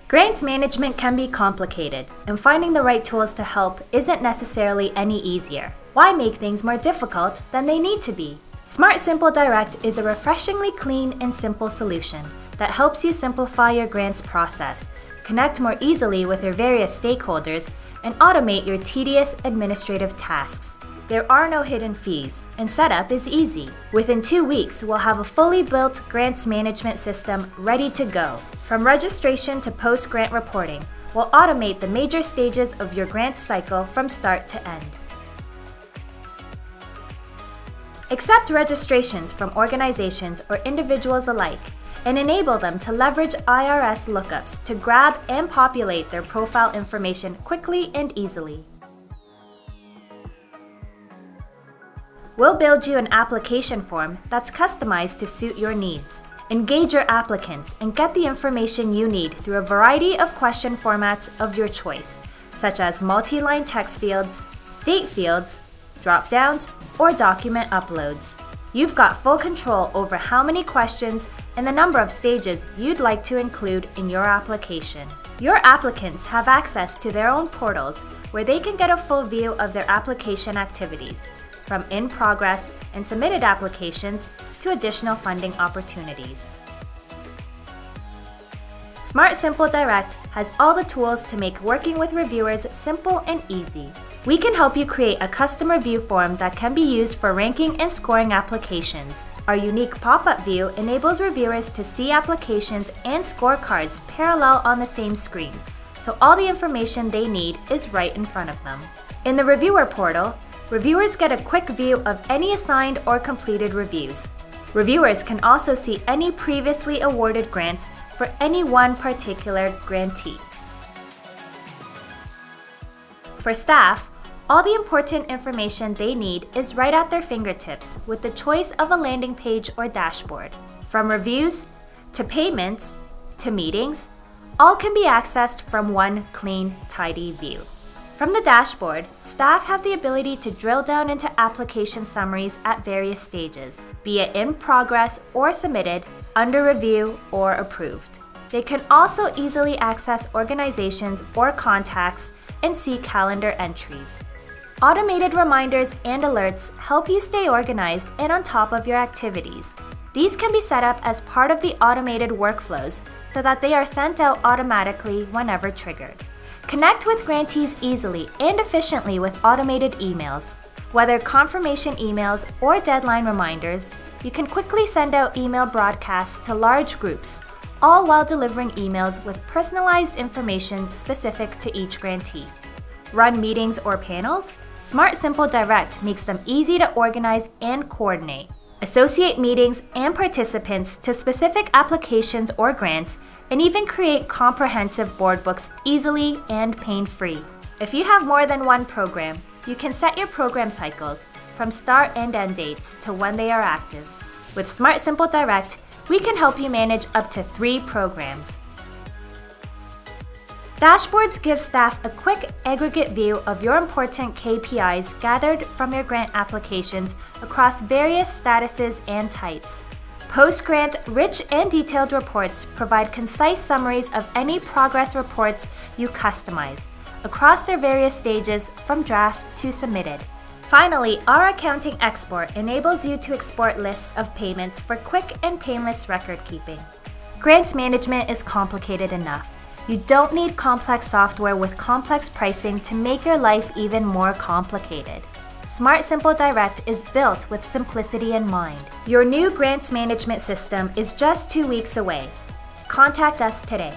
Grants management can be complicated, and finding the right tools to help isn't necessarily any easier. Why make things more difficult than they need to be? SmartSimple Direct is a refreshingly clean and simple solution that helps you simplify your grants process, connect more easily with your various stakeholders, and automate your tedious administrative tasks. There are no hidden fees, and setup is easy. Within 2 weeks, we'll have a fully built grants management system ready to go. From registration to post-grant reporting, we'll automate the major stages of your grants cycle from start to end. Accept registrations from organizations or individuals alike, and enable them to leverage IRS lookups to grab and populate their profile information quickly and easily. We'll build you an application form that's customized to suit your needs. Engage your applicants and get the information you need through a variety of question formats of your choice, such as multi-line text fields, date fields, drop-downs, or document uploads. You've got full control over how many questions and the number of stages you'd like to include in your application. Your applicants have access to their own portals where they can get a full view of their application activities, from in-progress and submitted applications to additional funding opportunities. SmartSimple Direct has all the tools to make working with reviewers simple and easy. We can help you create a custom review form that can be used for ranking and scoring applications. Our unique pop-up view enables reviewers to see applications and scorecards parallel on the same screen, so all the information they need is right in front of them. In the reviewer portal, reviewers get a quick view of any assigned or completed reviews. Reviewers can also see any previously awarded grants for any one particular grantee. For staff, all the important information they need is right at their fingertips with the choice of a landing page or dashboard. From reviews, to payments, to meetings, all can be accessed from one clean, tidy view. From the dashboard, staff have the ability to drill down into application summaries at various stages, be it in progress or submitted, under review or approved. They can also easily access organizations or contacts and see calendar entries. Automated reminders and alerts help you stay organized and on top of your activities. These can be set up as part of the automated workflows so that they are sent out automatically whenever triggered. Connect with grantees easily and efficiently with automated emails. Whether confirmation emails or deadline reminders, you can quickly send out email broadcasts to large groups, all while delivering emails with personalized information specific to each grantee. Run meetings or panels? SmartSimple Direct makes them easy to organize and coordinate. Associate meetings and participants to specific applications or grants, and even create comprehensive board books easily and pain-free. If you have more than one program, you can set your program cycles from start and end dates to when they are active. With SmartSimple Direct, we can help you manage up to 3 programs. Dashboards give staff a quick aggregate view of your important KPIs gathered from your grant applications across various statuses and types. Post-grant, rich and detailed reports provide concise summaries of any progress reports you customize across their various stages from draft to submitted. Finally, our accounting export enables you to export lists of payments for quick and painless record keeping. Grants management is complicated enough. You don't need complex software with complex pricing to make your life even more complicated. SmartSimple Direct is built with simplicity in mind. Your new grants management system is just 2 weeks away. Contact us today.